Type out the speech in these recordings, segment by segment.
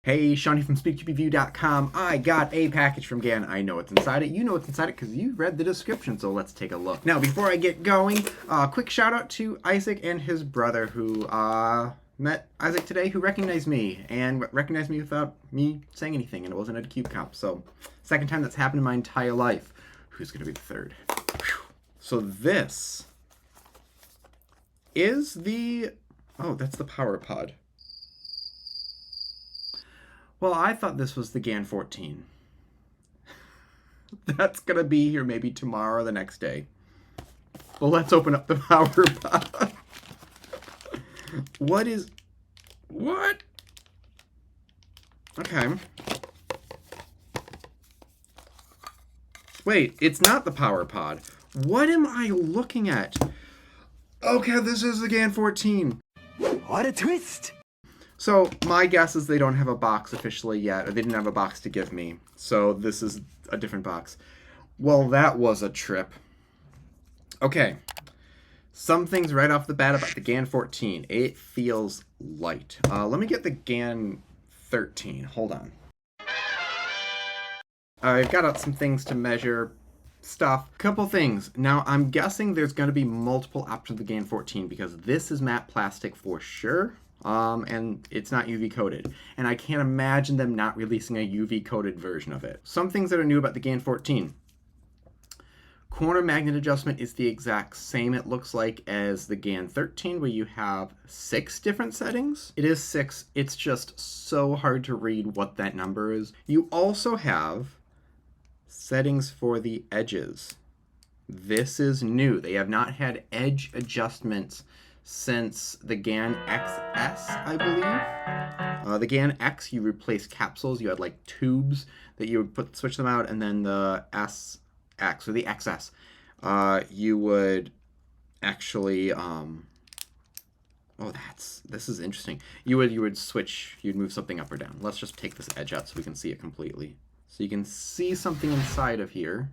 Hey, Shawnee from SpeakToBeView.com. I got a package from GAN. I know what's inside it. You know what's inside it because you read the description, so let's take a look. Now, before I get going, quick shout out to Isaac and his brother who met Isaac today, who recognized me and recognized me without me saying anything, and it wasn't at a Cube Comp. So, second time that's happened in my entire life. Who's going to be the third? Whew. So this is the... Oh, that's the power pod. Well, I thought this was the GAN 14. That's going to be here maybe tomorrow or the next day. Well, let's open up the power pod. What? Okay. Wait, it's not the power pod. What am I looking at? Okay, this is the GAN 14. What a twist! So my guess is they don't have a box officially yet, or they didn't have a box to give me. So this is a different box. Well, that was a trip. Okay. Some things right off the bat about the GAN 14. It feels light. Let me get the GAN 13. Hold on. I've got out some things to measure stuff. Couple things. Now, I'm guessing there's going to be multiple options of the GAN 14 because this is matte plastic for sure. And it's not UV coated. And I can't imagine them not releasing a UV coated version of it. Some things that are new about the GAN 14. Corner magnet adjustment is the exact same, it looks like, as the GAN 13, where you have 6 different settings. It is 6. It's just so hard to read what that number is. You also have settings for the edges. This is new. They have not had edge adjustments since the GAN XS, I believe. The GAN X, you replaced capsules. You had like tubes that you would switch them out, and then the SX or the XS, you would actually this is interesting. You would switch. You'd move something up or down. Let's just take this edge out so we can see it completely. So you can see something inside of here.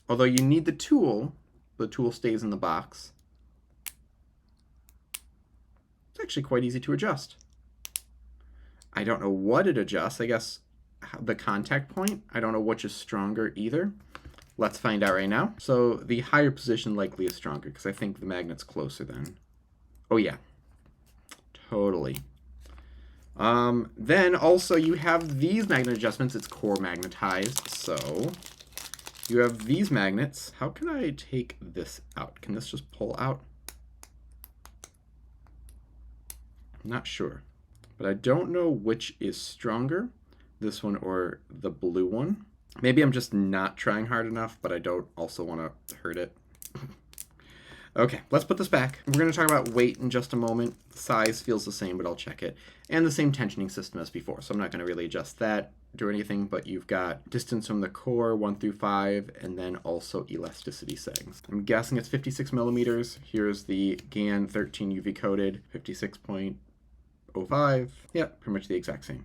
Although you need the tool stays in the box. It's actually quite easy to adjust. I don't know what it adjusts. I guess the contact point. I don't know which is stronger either. Let's find out right now. So the higher position likely is stronger because I think the magnet's closer then. Oh yeah, totally. Then also you have these magnet adjustments. It's core magnetized, so you have these magnets. How can I take this out? Can this just pull out? I'm not sure, but I don't know which is stronger, this one or the blue one. Maybe I'm just not trying hard enough, but I don't also want to hurt it. Okay, let's put this back. We're going to talk about weight in just a moment. The size feels the same, but I'll check it. And the same tensioning system as before, so I'm not going to really adjust that, do anything, but you've got distance from the core, 1 through 5, and then also elasticity settings. I'm guessing it's 56 millimeters. Here's the GAN 13 UV coated, 56.05. Yep, pretty much the exact same.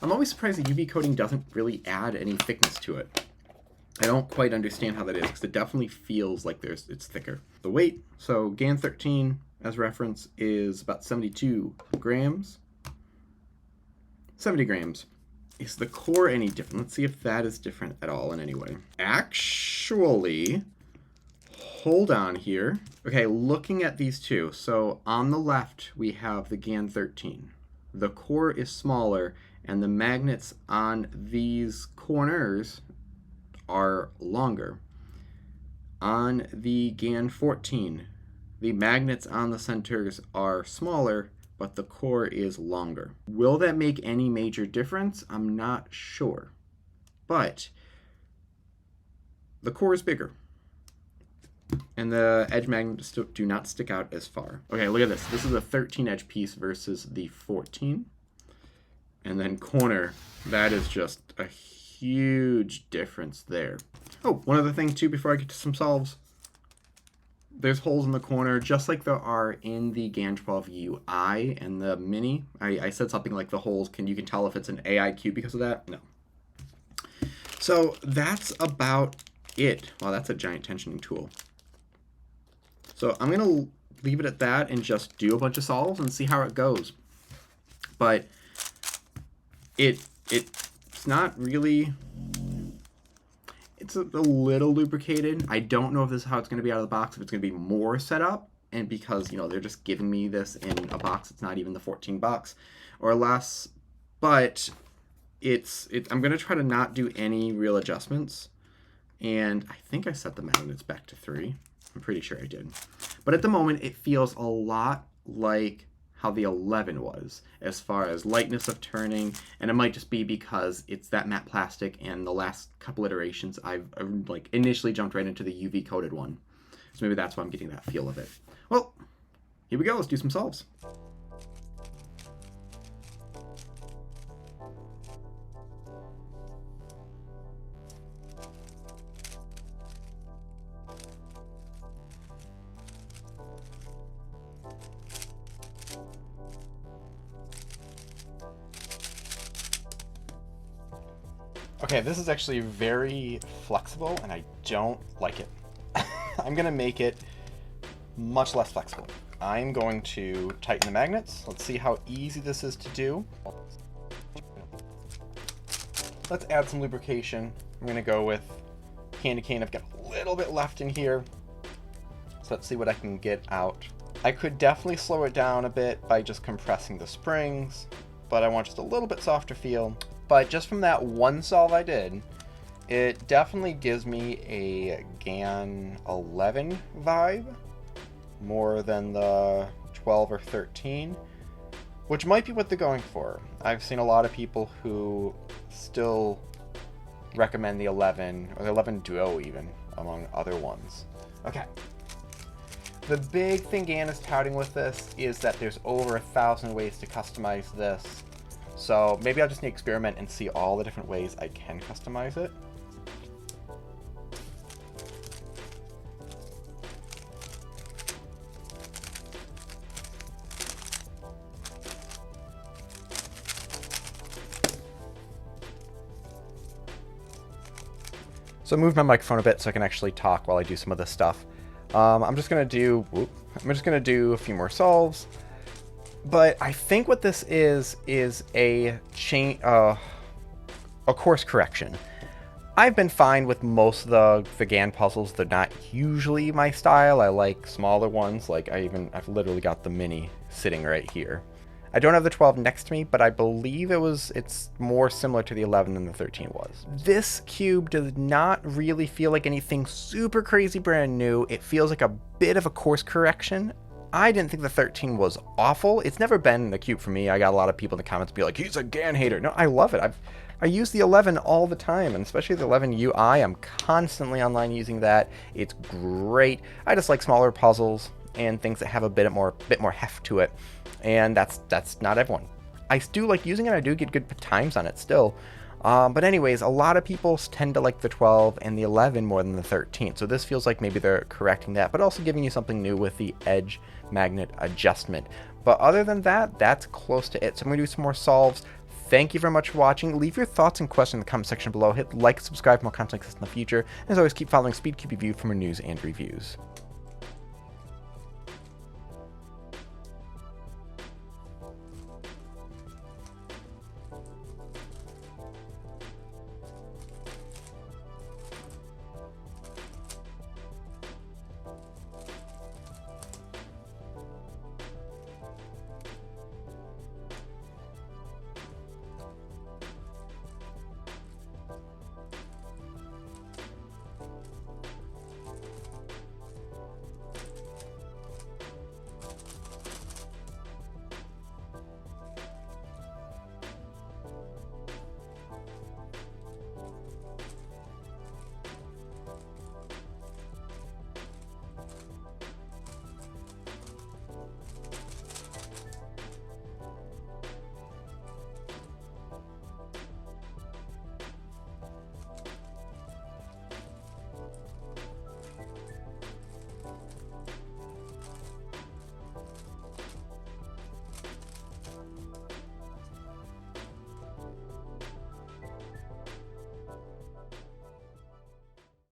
I'm always surprised the UV coating doesn't really add any thickness to it. I don't quite understand how that is because it definitely feels like it's thicker. The weight, so GAN 13 as reference is about 72 grams. 70 grams. Is the core any different? Let's see if that is different at all in any way. Actually, hold on here. Okay, looking at these two. So on the left, we have the GAN 13. The core is smaller, and the magnets on these corners are longer. On the GAN 14, the magnets on the centers are smaller, but the core is longer. Will that make any major difference? I'm not sure. But the core is bigger. And the edge magnets do not stick out as far. Okay, look at this. This is a 13 edge piece versus the 14. And then corner, that is just a huge difference there. Oh, one other thing too before I get to some solves. There's holes in the corner just like there are in the GAN 12 UI and the Mini. I said something like the holes, you can tell if it's an AIQ because of that? No. So that's about it. Wow, that's a giant tensioning tool. So I'm going to leave it at that and just do a bunch of solves and see how it goes. But it's not really... It's a little lubricated. I don't know if this is how it's going to be out of the box, if it's going to be more set up, and because, you know, they're just giving me this in a box, it's not even the 14 bucks or less, but I'm going to try to not do any real adjustments, and I think I set the magnets back to 3. I'm pretty sure I did. But at the moment, it feels a lot like how the 11 was as far as lightness of turning, and it might just be because it's that matte plastic, and the last couple iterations I've like initially jumped right into the UV coated one, so maybe that's why I'm getting that feel of it. Well, here we go. Let's do some solves. Okay, this is actually very flexible, and I don't like it. I'm going to make it much less flexible. I'm going to tighten the magnets. Let's see how easy this is to do. Let's add some lubrication. I'm going to go with candy cane. I've got a little bit left in here. So let's see what I can get out. I could definitely slow it down a bit by just compressing the springs, but I want just a little bit softer feel. But just from that one solve I did, it definitely gives me a GAN 11 vibe more than the 12 or 13, which might be what they're going for. I've seen a lot of people who still recommend the 11, or the 11 Duo even, among other ones. Okay. The big thing GAN is touting with this is that there's over 1,000 ways to customize this. So maybe I'll just need to experiment and see all the different ways I can customize it. So I moved my microphone a bit so I can actually talk while I do some of this stuff. I'm just gonna do a few more solves. But I think what this is a course correction. I've been fine with most of the GAN puzzles. They're not usually my style. I like smaller ones. Like I've literally got the mini sitting right here. I don't have the 12 next to me, but I believe it's more similar to the 11 than the 13 was. This cube does not really feel like anything super crazy brand new. It feels like a bit of a course correction. I didn't think the 13 was awful. It's never been the cube for me. I got a lot of people in the comments be like, he's a GAN hater. No, I love it. I use the 11 all the time, and especially the 11 UI. I'm constantly online using that. It's great. I just like smaller puzzles and things that have a bit more heft to it, and that's not everyone. I do like using it. I do get good times on it still. But anyways, a lot of people tend to like the 12 and the 11 more than the 13. So this feels like maybe they're correcting that, but also giving you something new with the edge magnet adjustment. But other than that, that's close to it. So I'm going to do some more solves. Thank you very much for watching. Leave your thoughts and questions in the comment section below. Hit like, subscribe for more content like this in the future. And as always, keep following SpeedCube Review for more news and reviews.